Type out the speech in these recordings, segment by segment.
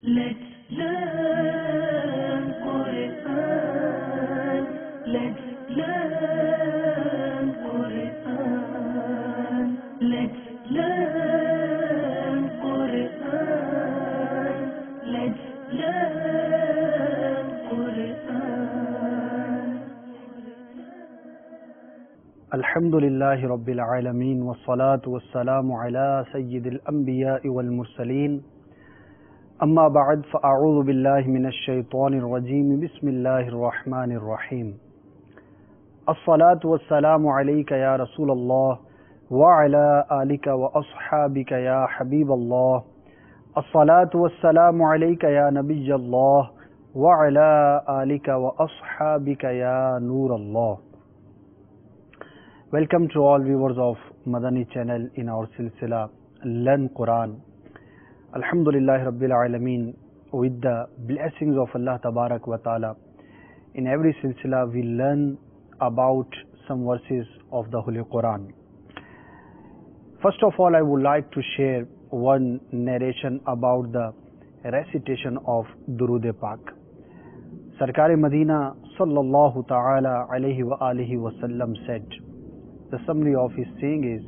Let's learn Quran. Let's learn Quran. Let's learn Quran. Let's learn Quran. Alhamdulillahi Rabbil Alameen wassalatu wassalamu ala Sayyidil Anbiya'i wal Mursaleen. أما بعد فأعوذ بالله من الشيطان الرجيم بسم الله الرحمن الرحيم الصلاة والسلام عليك يا رسول الله وعلى آلك وأصحابك يا حبيب الله الصلاة والسلام عليك يا نبي الله وعلى آلك وأصحابك يا نور الله. Welcome to all viewers of Madani channel in our silsila Learn Quran. Alhamdulillah Rabbil Alameen, with the blessings of Allah Tabarak wa Ta'ala, in every silsila we learn about some verses of the Holy Quran. First of all, I would like to share one narration about the recitation of Durood Pak. Sarkar Madina Sallallahu Ta'ala Alayhi wa Alihi Wasallam said, the summary of his saying is,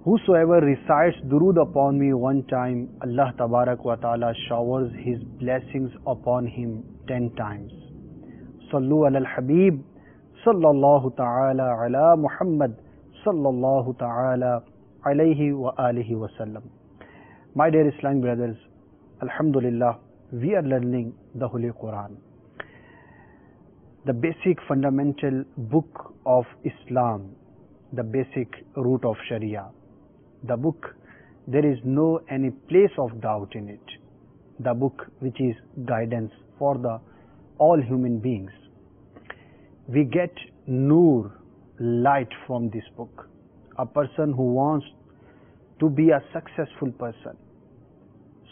whosoever recites durood upon me one time, Allah Tabarak wa Ta'ala showers His blessings upon him 10 times. Sallu ala al-Habib, sallallahu ta'ala ala Muhammad, sallallahu ta'ala alayhi wa alihi wa sallam. My dear Islamic brothers, Alhamdulillah, we are learning the Holy Quran, the basic fundamental book of Islam, the basic root of Sharia. The book, there is no any place of doubt in it. The book which is guidance for all human beings. We get nur, light from this book. A person who wants to be a successful person,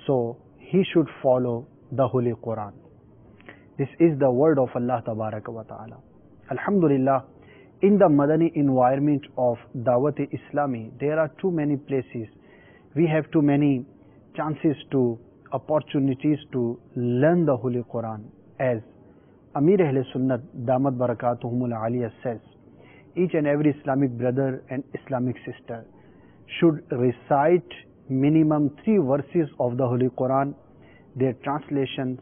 so he should follow the Holy Quran. This is the word of Allah Tabaraka wa Ta'ala. Alhamdulillah, in the Madani environment of Dawat-e-Islami, there are too many places. We have too many chances opportunities to learn the Holy Quran. As Amir Ahl Sunnat Damat Barakatuhumul Aliyah says, each and every Islamic brother and Islamic sister should recite minimum 3 verses of the Holy Quran, their translations,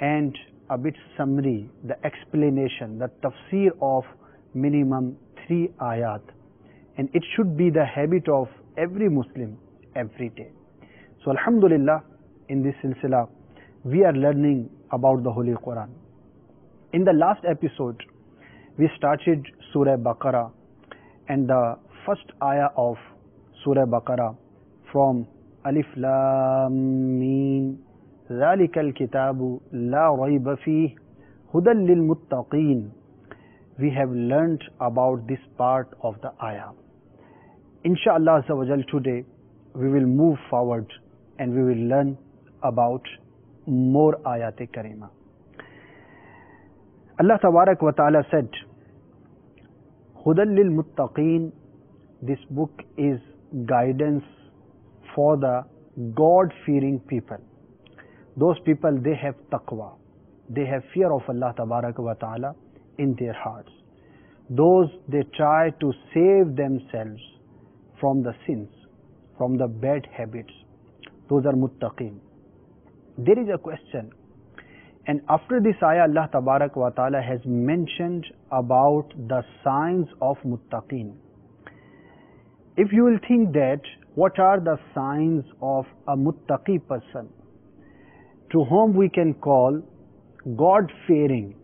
and a bit summary, the explanation, the tafsir of minimum 3 ayat, and it should be the habit of every Muslim every day. So Alhamdulillah, in this silsila we are learning about the Holy Quran. In the last episode we started Surah Baqarah, and the first ayah of Surah Baqarah from Alif Lam Mim Zalikal Kitabu La Rayba Fihi Hudan Lil Muttaqin. We have learned about this part of the ayah. Insha'Allah Azza wa Jal, today we will move forward and we will learn about more ayat-e karima. Allah Tabarak wa Ta'ala said, Hudan lil Muttaqeen, this book is guidance for the God-fearing people. Those people, they have taqwa, they have fear of Allah Tabarak wa Ta'ala in their hearts. Those, they try to save themselves from the sins, from the bad habits. Those are muttaqeen. There is a question, and after this ayah, Allah Tabarak wa Ta'ala has mentioned about the signs of muttaqeen. If you will think that, what are the signs of a muttaqi person, to whom we can call God-fearing?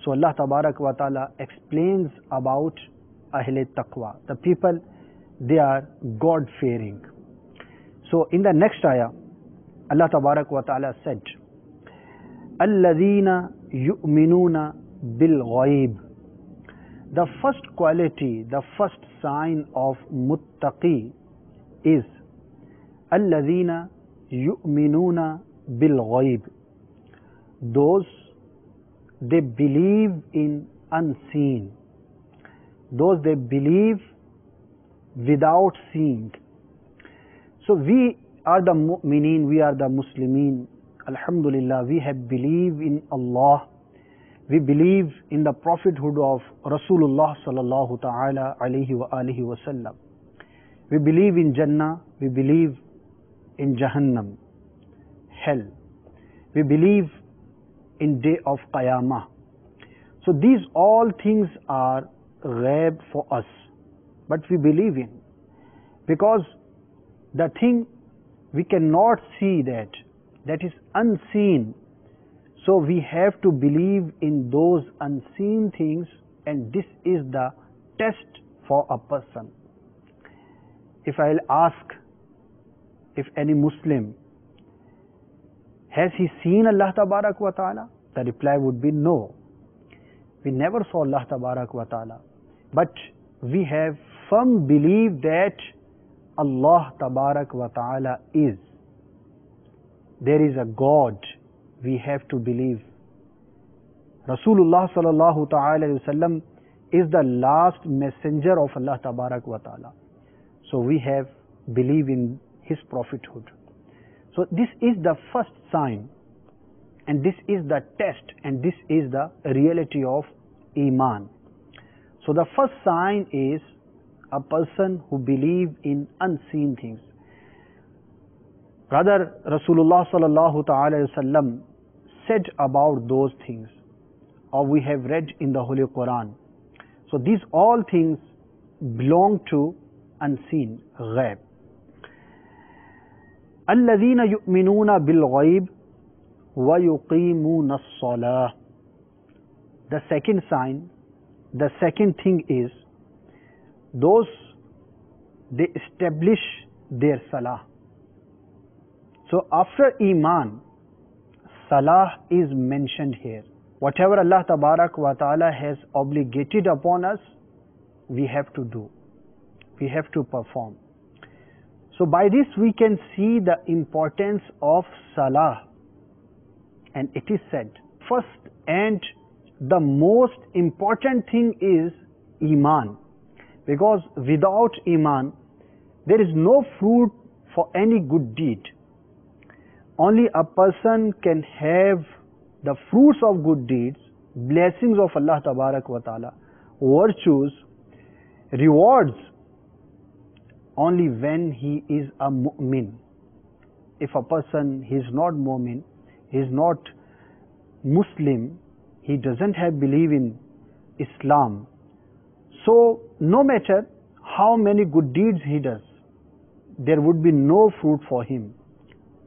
So Allah Tabarak wa Ta'ala explains about Ahle Taqwa, the people, they are God-fearing. So in the next ayah, Allah Tabarak wa Ta'ala said, Alladhina yu'minuna bil ghaib. The first quality, the first sign of muttaqi is Alladhina yu'minuna bil ghaib. Those, they believe in unseen. Those, they believe without seeing. So we are the mu'mineen, we are the Muslimin. Alhamdulillah, we have believed in Allah. We believe in the prophethood of Rasulullah sallallahu ta'ala alayhi wa alihi wa sallam. We believe in Jannah, we believe in Jahannam, hell. We believe in day of Qiyamah. So these all things are ghaib for us, but we believe in, because the thing we cannot see, that is unseen. So we have to believe in those unseen things, and this is the test for a person. If I'll ask if any Muslim, has he seen Allah Tabarak wa Ta'ala? The reply would be no. We never saw Allah Tabarak wa Ta'ala. But we have firm belief that Allah Tabarak wa Ta'ala is. There is a God. We have to believe. Rasulullah sallallahu ta'ala alayhi wa sallam is the last messenger of Allah Tabarak wa Ta'ala. So we have believe in his prophethood. So this is the first sign, and this is the test, and this is the reality of Iman. So the first sign is a person who believes in unseen things. Rather, Rasulullah sallallahu ta'ala wasallam said about those things, or we have read in the Holy Quran. So these all things belong to unseen, ghaib. الَّذِينَ يُؤْمِنُونَ بِالْغَيْبِ وَيُقِيمُونَ الصَّلَاةِ. The second sign, the second thing is, those, they establish their salah. So after Iman, salah is mentioned here. Whatever Allah Tabarak wa Ta'ala has obligated upon us, we have to do. We have to perform. So by this we can see the importance of salah. And it is said, first and the most important thing is Iman. Because without Iman, there is no fruit for any good deed. Only a person can have the fruits of good deeds, blessings of Allah Tabarak wa Ta'ala, virtues, rewards, only when he is a mu'min. If a person is not mu'min, he is not Muslim, he doesn't have belief in Islam. So no matter how many good deeds he does, there would be no fruit for him.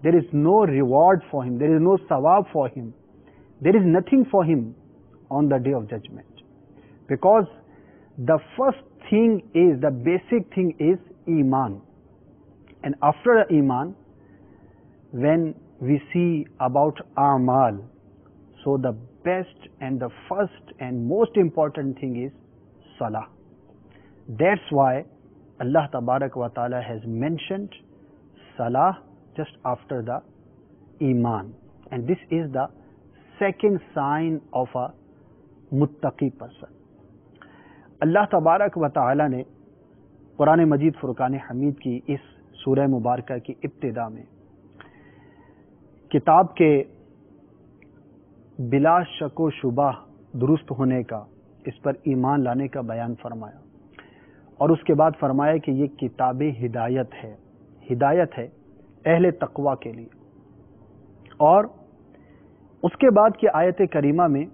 There is no reward for him. There is no sawab for him. There is nothing for him on the day of judgment. Because the first thing is, the basic thing is Iman. And after the Iman, when we see about A'mal, so the best and the first and most important thing is Salah. That's why Allah Tabarak wa Ta'ala has mentioned Salah just after the Iman. And this is the second sign of a muttaqi person. Allah Tabarak wa Ta'ala ने कुरान मजीद फुरकान हमीद की इस सूरह मुबारका की इब्तिदा में किताब के बिला शक व शुबा दुरुस्त होने का, इस पर ईमान लाने का बयान फरमाया, और उसके बाद फरमाया कि ये किताब हिदायत है अहले तकवा के लिए। और उसके बाद की आयत करीमा में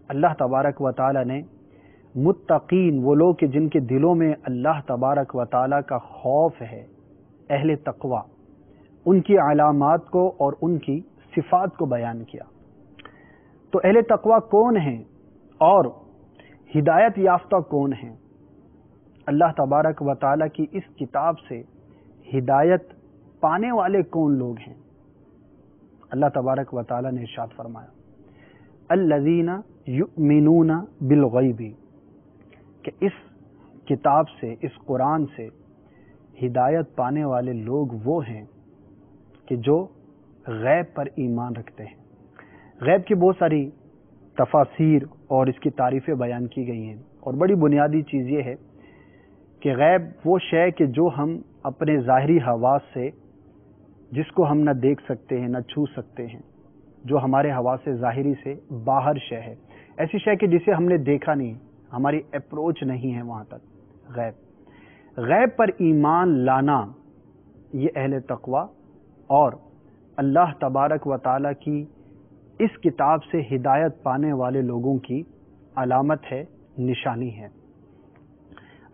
अल्लाह तबारक व ताला ने मुत्तकीन, वो लोग कि जिनके दिलों में अल्लाह तबारक व ताला का खौफ है, अहले तकवा, उनकी अलामात को और उनकी सिफात को बयान किया। तो अहले तकवा कौन हैं और हिदायत याफ्ता कौन हैं? अल्लाह तबारक व ताला की इस किताब से हिदायत पाने वाले कौन लोग हैं? अल्लाह तबारक व ताला ने इरशाद फरमाया, अल्लज़ीना युमिनूना बिल गैबी, कि इस किताब से, इस कुरान से हिदायत पाने वाले लोग वो हैं कि जो गैब पर ईमान रखते हैं। गैब की बहुत सारी तफासीर और इसकी तारीफ़ें बयान की गई हैं, और बड़ी बुनियादी चीज़ ये है कि गैब वो शय कि जो हम अपने ज़ाहिरी हवास से جس کو ہم نہ دیکھ سکتے ہیں نہ چھو سکتے ہیں، جو ہمارے حواس ظاہری سے باہر شے ہے، ایسی شے کہ جسے ہم نے دیکھا نہیں، ہماری اپروچ نہیں ہے وہاں تک، غیب پر ایمان لانا یہ اہل تقوی اور اللہ تبارک و تعالی کی اس کتاب سے ہدایت پانے والے لوگوں کی علامت ہے، نشانی ہے۔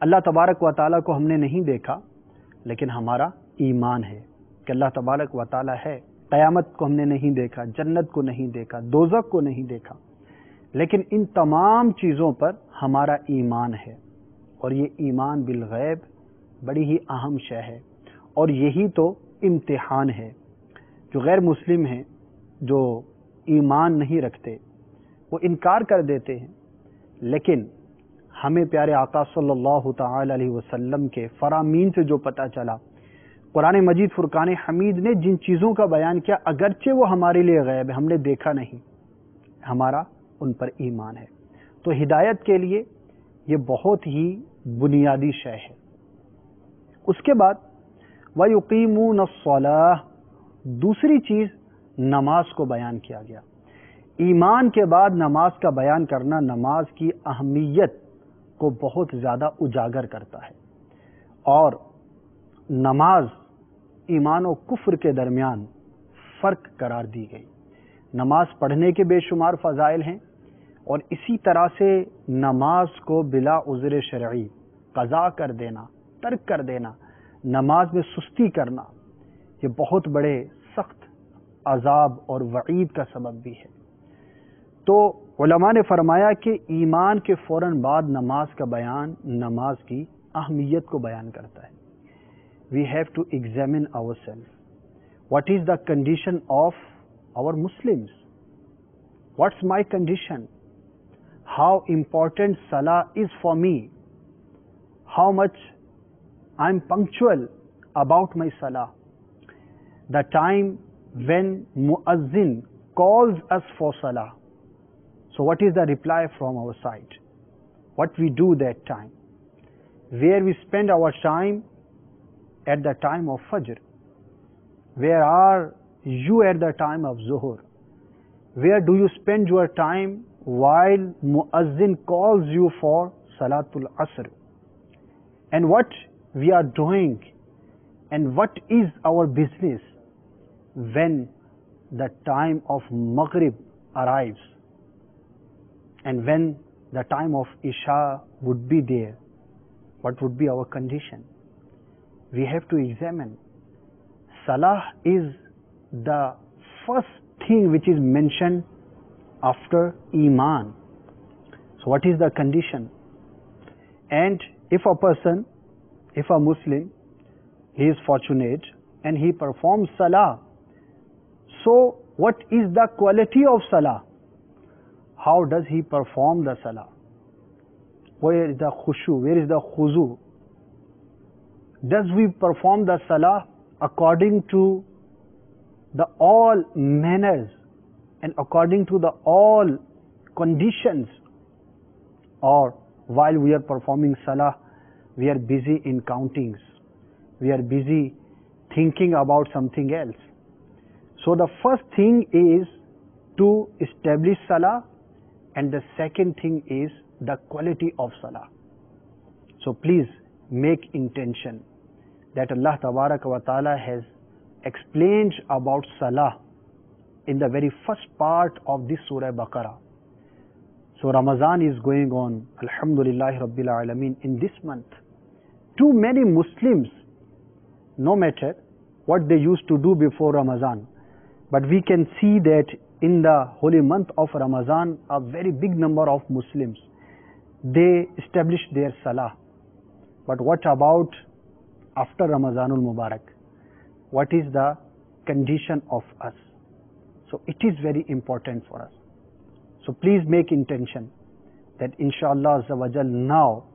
اللہ تبارک و تعالی کو ہم نے نہیں دیکھا، لیکن ہمارا ایمان ہے کہ اللہ تبارک و تعالی ہے۔ قیامت کو ہم نے نہیں دیکھا، جنت کو نہیں دیکھا، دوزخ کو نہیں دیکھا، لیکن ان تمام چیزوں پر ہمارا ایمان ہے، اور یہ ایمان بالغیب بڑی ہی اہم شے ہے، اور یہی تو امتحان ہے۔ جو غیر مسلم ہیں، جو ایمان نہیں رکھتے، وہ انکار کر دیتے ہیں، لیکن ہمیں پیارے آقا صلی اللہ تعالی علیہ وسلم کے فرامین سے جو پتہ چلا، قرآن مجید فرقان حمید نے جن چیزوں کا بیان کیا، اگرچہ وہ ہمارے لیے غیب ہے، ہم نے دیکھا نہیں، ہمارا ان پر ایمان ہے۔ تو ہدایت کے لیے یہ بہت ہی بنیادی شے ہے۔ اس کے بعد وَيُقِيمُونَ الصَّلَاةَ، دوسری چیز نماز کو بیان کیا گیا۔ ایمان کے بعد نماز کا بیان کرنا نماز کی اہمیت کو بہت زیادہ اجاگر کرتا ہے، اور نماز ایمان و کفر کے درمیان فرق قرار دی گئی۔ نماز پڑھنے کے بے شمار فضائل ہیں، اور اسی طرح سے نماز کو بلا عذر شرعی قضا کر دینا، ترک کر دینا، نماز میں سستی کرنا، یہ بہت بڑے سخت عذاب اور وعید کا سبب بھی ہے۔ تو علماء نے فرمایا کہ ایمان کے فوراً بعد نماز کا بیان نماز کی اہمیت کو بیان کرتا ہے۔ We have to examine ourselves. What is the condition of our Muslims? What's my condition? How important Salah is for me? How much I'm punctual about my Salah? The time when Muazzin calls us for Salah. So what is the reply from our side? What we do that time? Where we spend our time at the time of Fajr? Where are you at the time of Zuhur? Where do you spend your time while Muazzin calls you for Salatul Asr? And what we are doing, and what is our business when the time of Maghrib arrives, and when the time of Isha would be there? What would be our condition? We have to examine. Salah is the first thing which is mentioned after Iman. So what is the condition? And if a person, if a Muslim, he is fortunate and he performs Salah, so what is the quality of Salah? How does he perform the Salah? Where is the khushu? Where is the khuzu? Does we perform the Salah according to the all manners and according to the all conditions? Or while we are performing Salah, we are busy in countings, we are busy thinking about something else? So the first thing is to establish Salah, and the second thing is the quality of Salah. So please make intention that Allah Tabaraka wa Ta'ala has explained about Salah in the very first part of this Surah Baqarah. So Ramadan is going on, Alhamdulillah Rabbil Alameen, in this month. Too many Muslims, no matter what they used to do before Ramadan, but we can see that in the holy month of Ramadan, a very big number of Muslims, they established their Salah. But what about after Ramazanul Mubarak? What is the condition of us? So it is very important for us. So please make intention that inshallah Azza wa Jal, now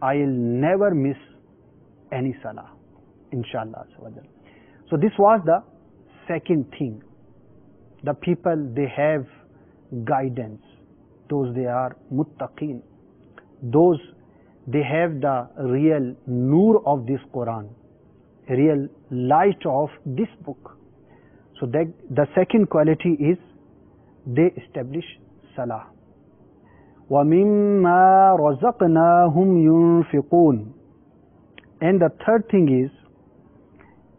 I will never miss any Salah, inshallah Azza wa Jal. So this was the second thing. The people, they have guidance. Those, they are muttaqeen. Those, they have the real noor of this Quran. real light of this book. So that the second quality is they establish salah. وَمِمَّا رَزَقْنَاهُمْ يُنْفِقُونَ. And the third thing is,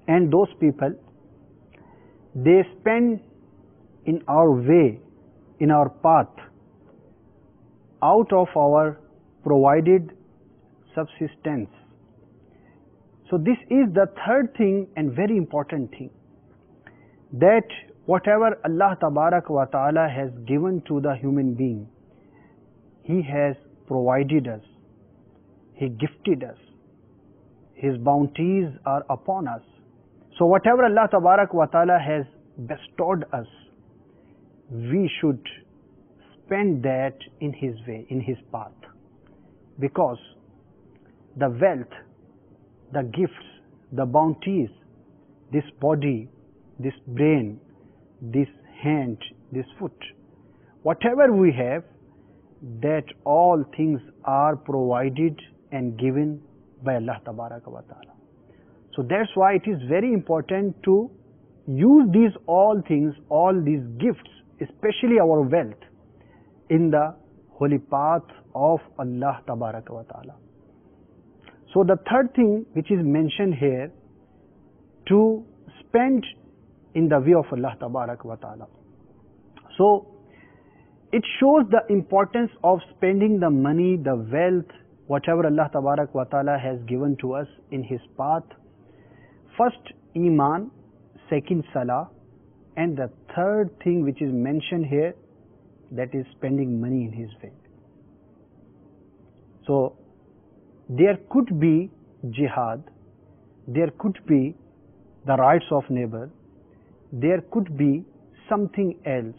and those people, they spend in our way, in our path, out of our provided subsistence. So this is the third thing and very important thing, that whatever Allah Tabarak wa Ta'ala has given to the human being, He has provided us, He gifted us, His bounties are upon us. So whatever Allah Tabarak wa Ta'ala has bestowed us, we should spend that in His way, in His path. Because the wealth, the gifts, the bounties, this body, this brain, this hand, this foot, whatever we have, that all things are provided and given by Allah Tabaraka wa Ta'ala. So that's why it is very important to use these all things, all these gifts, especially our wealth, in the holy path of Allah Tabaraka wa Ta'ala. So the third thing which is mentioned here, to spend in the way of Allah Tabaraka wa Ta'ala. So it shows the importance of spending the money, the wealth, whatever Allah Tabaraka wa Ta'ala has given to us in His path. First, Iman, second, Salah, and the third thing which is mentioned here, that is spending money in His way. So there could be jihad, there could be the rights of neighbor, there could be something else.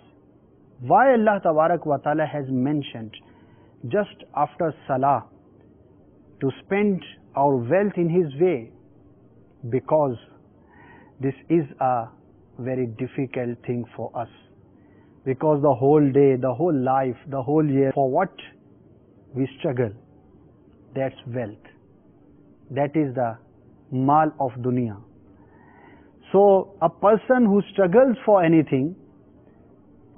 Why Allah Tabarak wa Ta'ala has mentioned just after Salah to spend our wealth in His way? Because this is a very difficult thing for us. Because the whole day, the whole life, the whole year, for what we struggle, that's wealth. That is the mal of dunya. So a person who struggles for anything,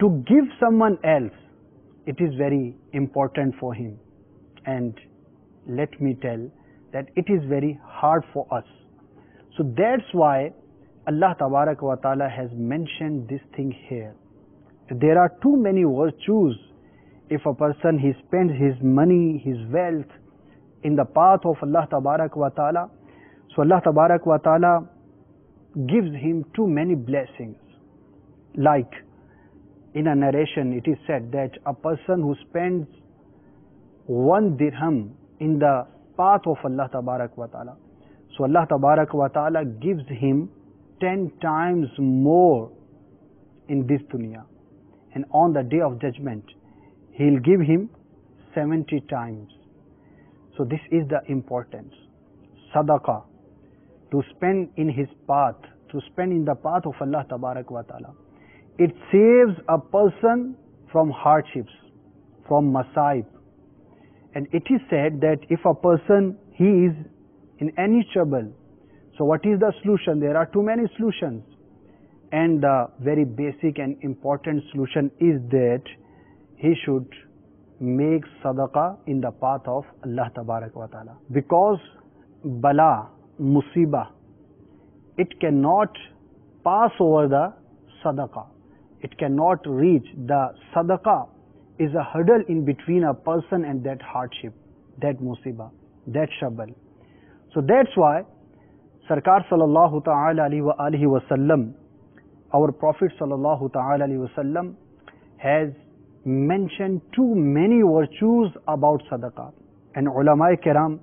to give someone else, it is very important for him. And let me tell that it is very hard for us. So that's why Allah Tabarak wa Ta'ala has mentioned this thing here. There are too many virtues. If a person, he spends his money, his wealth in the path of Allah Tabarak wa Ta'ala, so Allah Tabarak wa Ta'ala gives him too many blessings. Like in a narration it is said that a person who spends 1 dirham in the path of Allah Tabarak wa Ta'ala, so Allah Tabarak wa Ta'ala gives him 10 times more in this dunya. And on the day of judgment, He'll give him 70 times. So this is the importance. Sadaqah, to spend in His path, to spend in the path of Allah Tabarak wa Ta'ala. It saves a person from hardships, from masaib. And it is said that if a person, he is in any trouble, so what is the solution? There are too many solutions. And the very basic and important solution is that he should make sadaqah in the path of Allah Tabarak wa Ta'ala. Because bala, musibah, it cannot pass over the sadaqah. It cannot reach. The sadaqah is a hurdle in between a person and that hardship, that musibah, that trouble. So that's why Sarkar sallallahu ta'ala alayhi wa sallam, our Prophet sallallahu ta'ala alayhi wa sallam, has mentioned too many virtues about sadaqah. And ulama kiram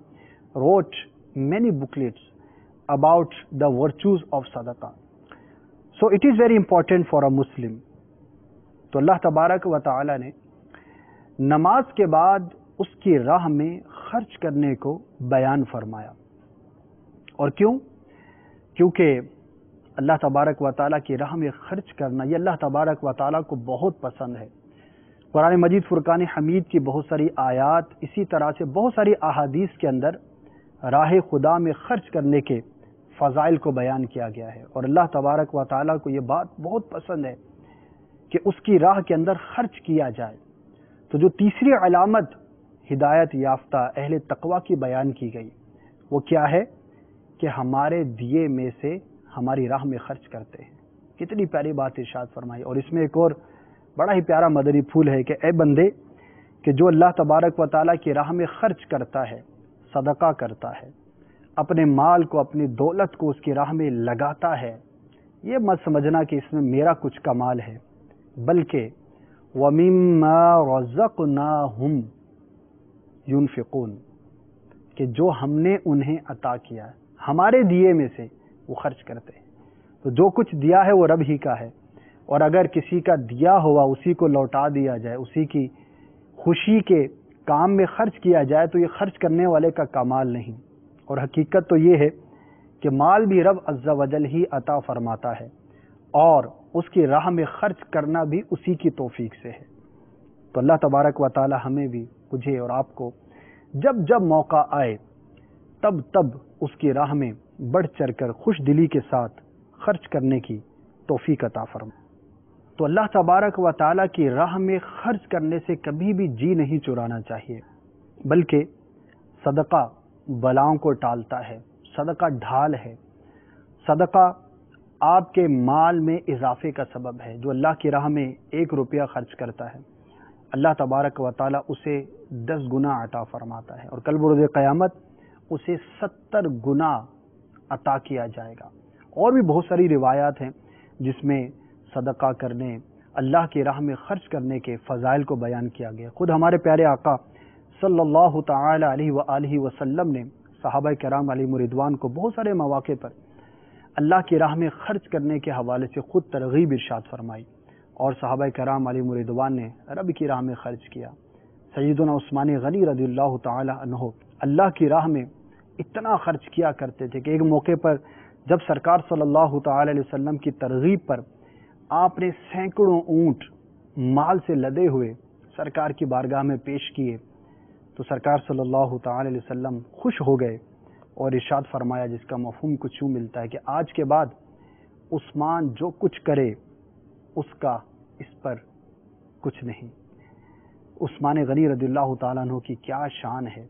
wrote many booklets about the virtues of sadaqah. So it is very important for a Muslim. तो अल्लाह तबारक व ताला ने नमाज के बाद उसकी राह में खर्च करने को बयान फरमाया. और क्यों? क्योंकि अल्लाह तबारक व ताला की राह में खर्च करना ये अल्लाह तबारक व ताला को बहुत पसंद है. कुरान मजीद फुरकान हमीद की बहुत सारी आयात, इसी तरह से बहुत सारी अहादीस के अंदर राह खुदा में खर्च करने के فضائل کو بیان کیا گیا ہے، اور اللہ تبارک و تعالیٰ کو یہ بات بہت پسند ہے کہ اس کی راہ کے اندر خرچ کیا جائے۔ تو جو تیسری علامت ہدایت یافتہ اہل تقوی کی بیان کی گئی وہ کیا ہے کہ ہمارے دیے میں سے ہماری راہ میں خرچ کرتے ہیں۔ کتنی پیاری بات ارشاد فرمائی۔ اور اس میں ایک اور بڑا ہی پیارا مدنی پھول ہے کہ اے بندے کہ جو اللہ تبارک و تعالیٰ کی راہ میں خرچ کرتا ہے، صدقہ کرتا ہے، اپنے مال کو، اپنی دولت کو اس کی راہ میں لگاتا ہے، یہ مت سمجھنا کہ اس میں میرا کچھ کمال ہے، بلکہ وَمِمَّا رَزَقْنَاهُمْ يُنْفِقُونَ، کہ جو ہم نے انہیں عطا کیا ہے، ہمارے دیے میں سے وہ خرچ کرتے ہیں۔ تو جو کچھ دیا ہے وہ رب ہی کا ہے، اور اگر کسی کا دیا ہوا اسی کو لوٹا دیا جائے، اسی کی خوشی کے کام میں خرچ کیا جائے، تو یہ خرچ کرنے والے کا کمال نہیں۔ اور حقیقت تو یہ ہے کہ مال بھی رب عز و جل ہی عطا فرماتا ہے، اور اس کی راہ میں خرچ کرنا بھی اسی کی توفیق سے ہے۔ تو اللہ تبارک و تعالی ہمیں بھی، مجھے اور آپ کو جب جب موقع آئے تب تب اس کی راہ میں بڑھ چڑھ کر خوش دلی کے ساتھ خرچ کرنے کی توفیق عطا فرمائے۔ تو اللہ تبارک و تعالی کی راہ میں خرچ کرنے سے کبھی بھی جی نہیں چرانا چاہیے، بلکہ صدقہ بلاؤں کو ٹالتا ہے، صدقہ ڈھال ہے، صدقہ آپ کے مال میں اضافے کا سبب ہے۔ جو اللہ کی راہ میں 1 روپیہ خرچ کرتا ہے، اللہ تبارک و تعالی اسے 10 گنا عطا فرماتا ہے، اور کل بروز قیامت اسے 70 گنا عطا کیا جائے گا۔ اور بھی بہت ساری روایات ہیں جس میں صدقہ کرنے، اللہ کی راہ میں خرچ کرنے کے فضائل کو بیان کیا گیا۔ خود ہمارے پیارے آقا صلی اللہ تعالی علیہ وآلہ وسلم نے صحابہ کرام علیہم رضوان کو بہت سارے مواقع پر اللہ کی راہ میں خرچ کرنے کے حوالے سے خود ترغیب ارشاد فرمائی، اور صحابہ کرام علیہم رضوان نے رب کی راہ میں خرچ کیا۔ سیدنا عثمان غنی رضی اللہ تعالی عنہ اللہ کی راہ میں اتنا خرچ کیا کرتے تھے کہ ایک موقع پر جب سرکار صلی اللہ تعالی علیہ وسلم کی ترغیب پر آپ نے سینکڑوں اونٹ مال سے لدے ہوئے سرکار کی بارگاہ میں پیش کیے، تو سرکار صلی اللہ تعالی علیہ وسلم خوش ہو گئے اور ارشاد فرمایا، جس کا مفہوم کچھ یوں ملتا ہے کہ آج کے بعد عثمان جو کچھ کرے اس کا اس پر کچھ نہیں۔ عثمان غنی رضی اللہ تعالیٰ عنہ کی کیا شان ہے،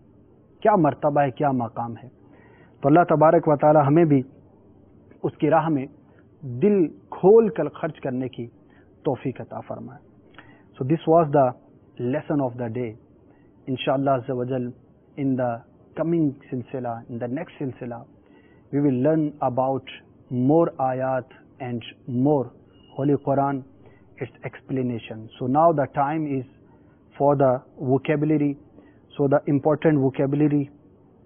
کیا مرتبہ ہے، کیا مقام ہے۔ تو اللہ تبارک و تعالی ہمیں بھی اس کی راہ میں دل کھول کر خرچ کرنے کی توفیق عطا فرمائے۔ So this was the lesson of the day. Inshallah Azza wa Jal, in the coming silsila, in the next silsila, we will learn about more ayat and more Holy Quran, its explanation. So now the time is for the vocabulary. So the important vocabulary,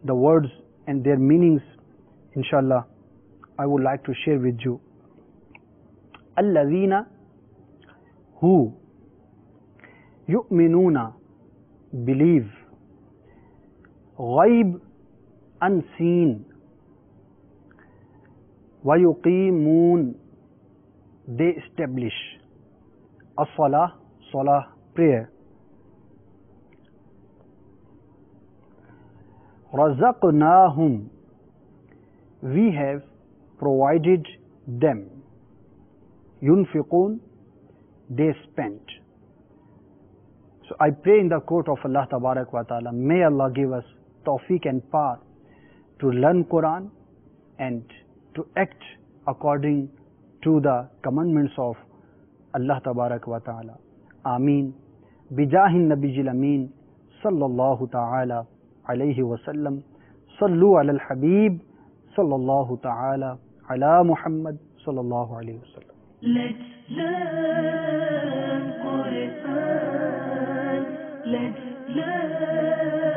the words and their meanings, inshallah, I would like to share with you. Alladhina, who, yu'minuna, believe, ghaib, unseen, wa yuqimun, they establish, as-salah, salah, prayer, razaqnahum, we have provided them, yunfiqun, they spent. So I pray in the court of Allah Tabarak wa Ta'ala, may Allah give us tawfiq and power to learn Quran and to act according to the commandments of Allah Tabarak wa Ta'ala. Ameen. Bijahin Nabiyil Ameen sallallahu ta'ala alayhi wa sallam. Sallu ala al-Habib sallallahu ta'ala ala Muhammad sallallahu alayhi wa sallam. Let's learn Quran. Let's learn